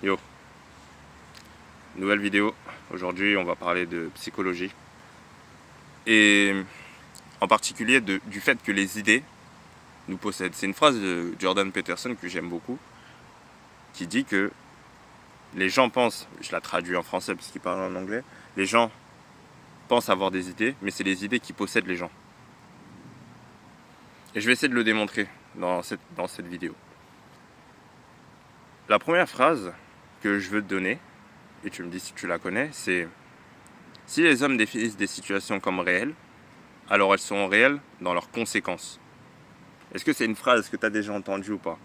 Yo, nouvelle vidéo. Aujourd'hui, on va parler de psychologie. Et en particulier du fait que les idées nous possèdent. C'est une phrase de Jordan Peterson que j'aime beaucoup, qui dit que les gens pensent, je la traduis en français parce qu'il parle en anglais, les gens pensent avoir des idées, mais c'est les idées qui possèdent les gens. Et je vais essayer de le démontrer dans cette vidéo. La première phrase que je veux te donner, et tu me dis si tu la connais, c'est: si les hommes définissent des situations comme réelles, alors elles sont réelles dans leurs conséquences. Est-ce que c'est une phrase que tu as déjà entendue ou pas?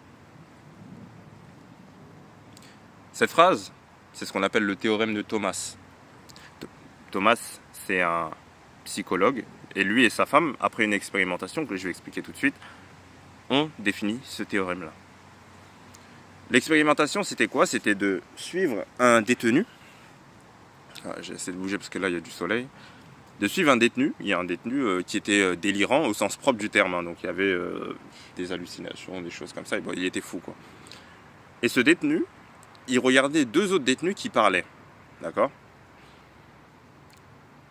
Cette phrase, c'est ce qu'on appelle le théorème de Thomas. Thomas, c'est un psychologue, et lui et sa femme, après une expérimentation que je vais expliquer tout de suite, ont défini ce théorème-là. L'expérimentation, c'était quoi? C'était de suivre un détenu. J'essaie de bouger parce que là, il y a du soleil. De suivre un détenu. Il y a un détenu qui était délirant au sens propre du terme. Hein. Donc, il y avait des hallucinations, des choses comme ça. Et bon, il était fou, quoi. Et ce détenu, il regardait deux autres détenus qui parlaient. D'accord?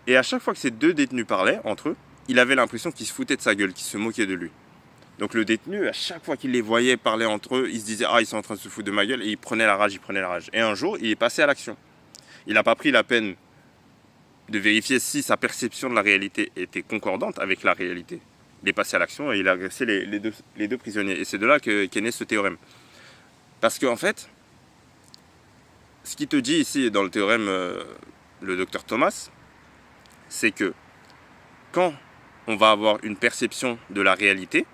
Et à chaque fois que ces deux détenus parlaient entre eux, il avait l'impression qu'ils se foutaient de sa gueule, qu'ils se moquaient de lui. Donc le détenu, à chaque fois qu'il les voyait parler entre eux, il se disait « Ah, ils sont en train de se foutre de ma gueule » et il prenait la rage, Et un jour, il est passé à l'action. Il n'a pas pris la peine de vérifier si sa perception de la réalité était concordante avec la réalité. Il est passé à l'action et il a agressé les deux prisonniers. Et c'est de là qu'est né ce théorème. Parce qu'en fait, ce qu'il te dit ici dans le théorème, le docteur Thomas, c'est que quand on va avoir une perception de la réalité,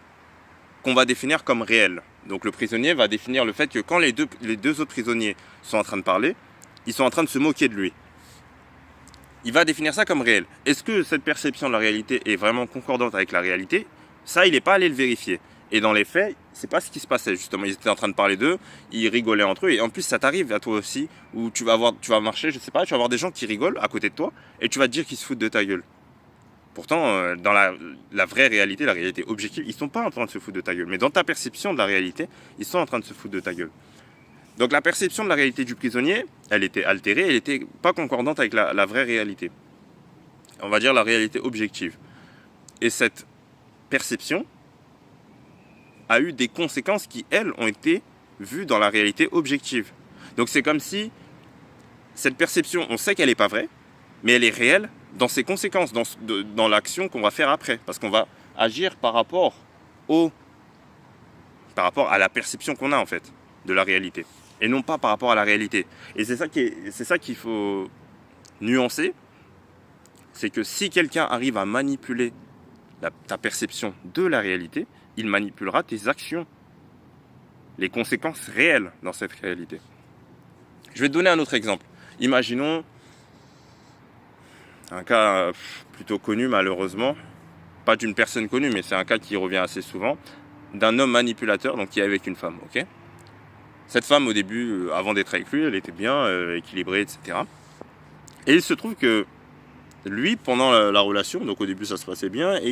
qu'on va définir comme réel. Donc le prisonnier va définir le fait que quand les deux autres prisonniers sont en train de parler, ils sont en train de se moquer de lui. Il va définir ça comme réel. Est-ce que cette perception de la réalité est vraiment concordante avec la réalité? Ça, il n'est pas allé le vérifier. Et dans les faits, c'est pas ce qui se passait justement. Ils étaient en train de parler d'eux, ils rigolaient entre eux. Et en plus, ça t'arrive à toi aussi, où tu vas marcher, je sais pas, tu vas voir des gens qui rigolent à côté de toi, et tu vas te dire qu'ils se foutent de ta gueule. Pourtant, dans la vraie réalité, la réalité objective, ils ne sont pas en train de se foutre de ta gueule. Mais dans ta perception de la réalité, ils sont en train de se foutre de ta gueule. Donc la perception de la réalité du prisonnier, elle était altérée, elle n'était pas concordante avec la vraie réalité. On va dire la réalité objective. Et cette perception a eu des conséquences qui, elles, ont été vues dans la réalité objective. Donc c'est comme si cette perception, on sait qu'elle n'est pas vraie, mais elle est réelle dans ses conséquences, dans l'action qu'on va faire après. Parce qu'on va agir par rapport à la perception qu'on a en fait de la réalité. Et non pas par rapport à la réalité. Et c'est ça qu'il faut nuancer. C'est que si quelqu'un arrive à manipuler ta perception de la réalité, il manipulera tes actions. Les conséquences réelles dans cette réalité. Je vais te donner un autre exemple. Imaginons un cas plutôt connu malheureusement, pas d'une personne connue, mais c'est un cas qui revient assez souvent, d'un homme manipulateur donc qui est avec une femme. Okay, cette femme au début, avant d'être avec lui, elle était bien équilibrée, etc. Et il se trouve que lui, pendant la relation, donc au début ça se passait bien, et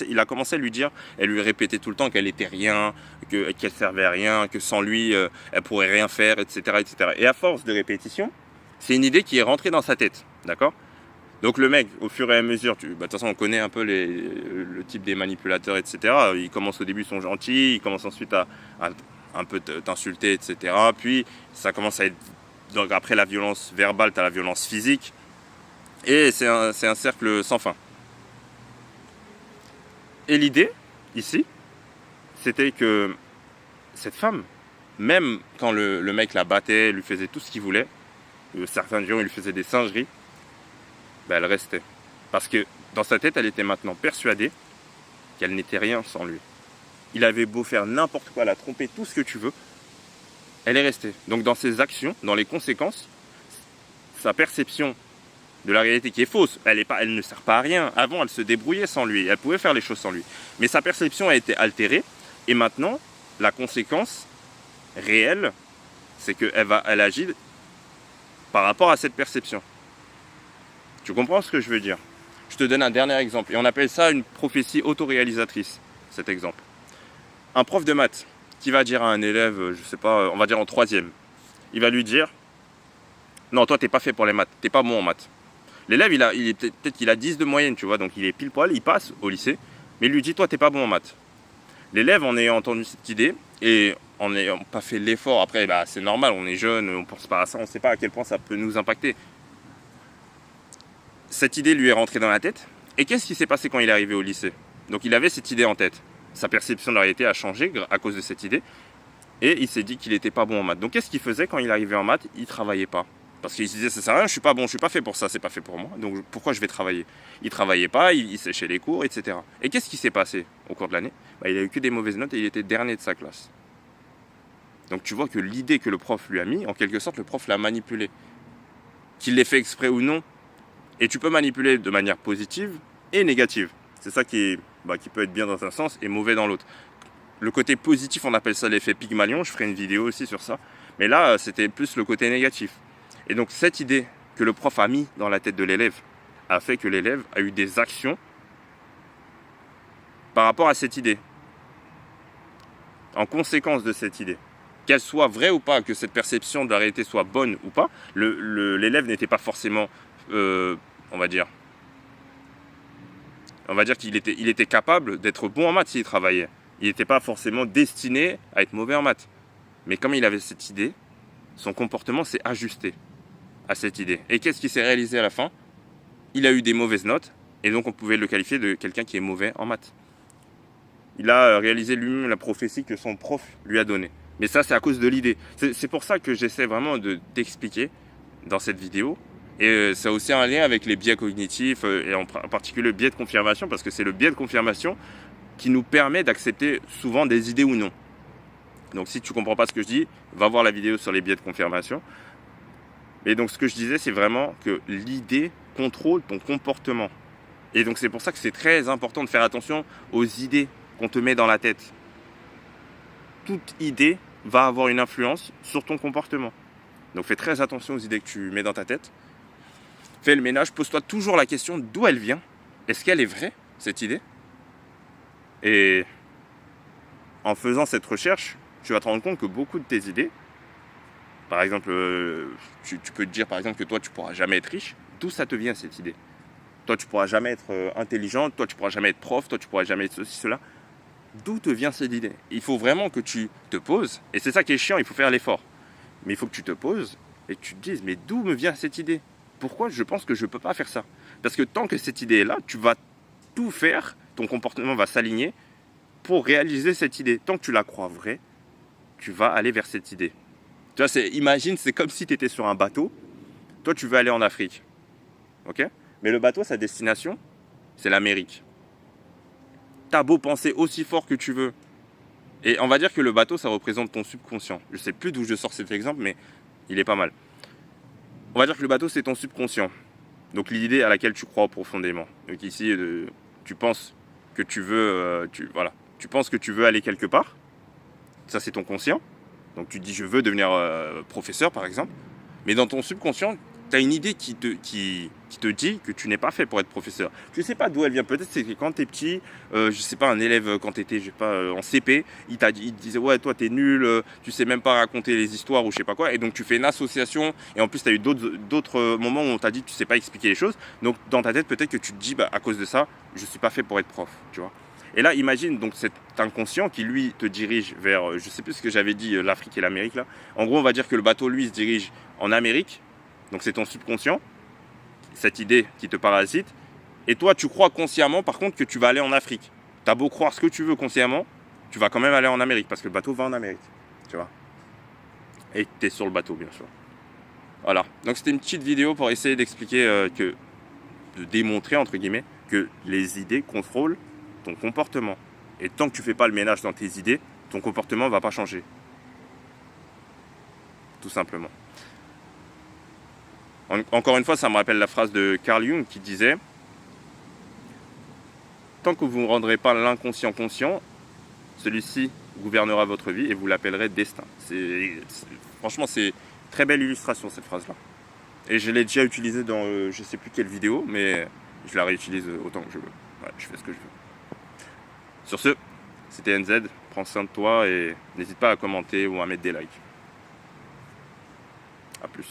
il a commencé à lui dire, elle lui répétait tout le temps qu'elle était rien, qu'elle servait à rien, que sans lui, elle pourrait rien faire, etc., etc. Et à force de répétition, c'est une idée qui est rentrée dans sa tête, d'accord? Donc le mec, au fur et à mesure, de toute façon on connaît un peu le type des manipulateurs, etc. Ils commencent au début, ils sont gentils, ils commencent ensuite à un peu t'insulter, etc. Puis ça commence à être, donc après la violence verbale, tu as la violence physique. Et c'est un cercle sans fin. Et l'idée, ici, c'était que cette femme, même quand le mec la battait, lui faisait tout ce qu'il voulait, certains jours il lui faisait des singeries, ben elle restait. Parce que dans sa tête, elle était maintenant persuadée qu'elle n'était rien sans lui. Il avait beau faire n'importe quoi, la tromper, tout ce que tu veux, elle est restée. Donc dans ses actions, dans les conséquences, sa perception de la réalité qui est fausse, elle ne sert pas à rien. Avant, elle se débrouillait sans lui, elle pouvait faire les choses sans lui. Mais sa perception a été altérée, et maintenant, la conséquence réelle, c'est qu'elle agit par rapport à cette perception. Tu comprends ce que je veux dire? Je te donne un dernier exemple. Et on appelle ça une prophétie autoréalisatrice, cet exemple. Un prof de maths qui va dire à un élève, je sais pas, on va dire en troisième, il va lui dire, Non, toi, t'es pas fait pour les maths. T'es pas bon en maths. L'élève, peut-être qu'il a 10 de moyenne, tu vois. Donc, il est pile poil, il passe au lycée. Mais il lui dit, toi, t'es pas bon en maths. L'élève, en ayant entendu cette idée et en n'ayant pas fait l'effort, après, bah, c'est normal, on est jeune, on pense pas à ça, on sait pas à quel point ça peut nous impacter. Cette idée lui est rentrée dans la tête. Et qu'est-ce qui s'est passé quand il est arrivé au lycée? Donc, il avait cette idée en tête. Sa perception de la réalité a changé à cause de cette idée. Et il s'est dit qu'il n'était pas bon en maths. Donc qu'est-ce qu'il faisait quand il arrivait en maths? Il travaillait pas. Parce qu'il se disait, ça sert à rien, je suis pas bon, je suis pas fait pour ça, c'est pas fait pour moi. Donc pourquoi je vais travailler? Il travaillait pas, il séchait les cours, etc. Et qu'est-ce qui s'est passé au cours de l'année? Il a eu que des mauvaises notes et il était dernier de sa classe. Donc tu vois que l'idée que le prof lui a mis, en quelque sorte, le prof l'a manipulé. Qu'il l'ait fait exprès ou non. Et tu peux manipuler de manière positive et négative. C'est ça qui peut être bien dans un sens et mauvais dans l'autre. Le côté positif, on appelle ça l'effet Pygmalion. Je ferai une vidéo aussi sur ça. Mais là, c'était plus le côté négatif. Et donc, cette idée que le prof a mis dans la tête de l'élève a fait que l'élève a eu des actions par rapport à cette idée. En conséquence de cette idée. Qu'elle soit vraie ou pas, que cette perception de la réalité soit bonne ou pas, l'élève n'était pas forcément, on va dire qu'il était capable d'être bon en maths s'il travaillait. Il n'était pas forcément destiné à être mauvais en maths. Mais comme il avait cette idée, son comportement s'est ajusté à cette idée. Et qu'est-ce qui s'est réalisé à la fin? Il a eu des mauvaises notes, et donc on pouvait le qualifier de quelqu'un qui est mauvais en maths. Il a réalisé lui-même la prophétie que son prof lui a donnée. Mais ça, c'est à cause de l'idée. C'est pour ça que j'essaie vraiment d'expliquer dans cette vidéo. Et ça a aussi un lien avec les biais cognitifs, et en particulier le biais de confirmation, parce que c'est le biais de confirmation qui nous permet d'accepter souvent des idées ou non. Donc si tu ne comprends pas ce que je dis, va voir la vidéo sur les biais de confirmation. Et donc ce que je disais, c'est vraiment que l'idée contrôle ton comportement. Et donc c'est pour ça que c'est très important de faire attention aux idées qu'on te met dans la tête. Toute idée va avoir une influence sur ton comportement. Donc fais très attention aux idées que tu mets dans ta tête. Fais le ménage, pose-toi toujours la question d'où elle vient. Est-ce qu'elle est vraie, cette idée? Et en faisant cette recherche, tu vas te rendre compte que beaucoup de tes idées, par exemple, tu peux te dire par exemple que toi tu ne pourras jamais être riche. D'où ça te vient cette idée? Toi tu ne pourras jamais être intelligent, toi tu ne pourras jamais être prof, toi tu ne pourras jamais être ceci, cela. D'où te vient cette idée? Il faut vraiment que tu te poses, et c'est ça qui est chiant, il faut faire l'effort. Mais il faut que tu te poses et que tu te dises, mais d'où me vient cette idée? Pourquoi je pense que je ne peux pas faire ça? Parce que tant que cette idée est là, tu vas tout faire, ton comportement va s'aligner pour réaliser cette idée. Tant que tu la crois vraie, tu vas aller vers cette idée. Tu vois, imagine, c'est comme si tu étais sur un bateau. Toi, tu veux aller en Afrique. Ok? Mais le bateau, sa destination, c'est l'Amérique. Tu as beau penser aussi fort que tu veux. Et on va dire que le bateau, ça représente ton subconscient. Je ne sais plus d'où je sors cet exemple, mais il est pas mal. On va dire que le bateau, c'est ton subconscient. Donc l'idée à laquelle tu crois profondément. Donc ici, tu penses que tu veux, tu penses que tu veux aller quelque part. Ça, c'est ton conscient. Donc tu te dis, je veux devenir professeur, par exemple. Mais dans ton subconscient, tu as une idée qui te dit que tu n'es pas fait pour être professeur. Je ne sais pas d'où elle vient. Peut-être c'est que quand tu es petit, je ne sais pas, un élève, quand tu étais en CP, il te disait, ouais, toi, tu es nul, tu sais même pas raconter les histoires ou je sais pas quoi. Et donc tu fais une association. Et en plus, tu as eu d'autres moments où on t'a dit que tu sais pas expliquer les choses. Donc dans ta tête, peut-être que tu te dis, à cause de ça, je ne suis pas fait pour être prof. Tu vois. Et là, imagine donc cet inconscient qui, lui, te dirige vers, je ne sais plus ce que j'avais dit, l'Afrique et l'Amérique, là. En gros, on va dire que le bateau, lui, se dirige en Amérique. Donc, c'est ton subconscient, cette idée qui te parasite. Et toi, tu crois consciemment, par contre, que tu vas aller en Afrique. Tu as beau croire ce que tu veux consciemment, tu vas quand même aller en Amérique, parce que le bateau va en Amérique, tu vois. Et tu es sur le bateau, bien sûr. Voilà. Donc, c'était une petite vidéo pour essayer d'expliquer, de démontrer, entre guillemets, que les idées contrôlent ton comportement. Et tant que tu ne fais pas le ménage dans tes idées, ton comportement ne va pas changer. Tout simplement. Encore une fois, ça me rappelle la phrase de Carl Jung qui disait « Tant que vous ne rendrez pas l'inconscient conscient, celui-ci gouvernera votre vie et vous l'appellerez destin. » Franchement, c'est une très belle illustration, cette phrase-là. Et je l'ai déjà utilisée dans je ne sais plus quelle vidéo, mais je la réutilise autant que je veux. Ouais, je fais ce que je veux. Sur ce, c'était NZ, prends soin de toi et n'hésite pas à commenter ou à mettre des likes. A plus.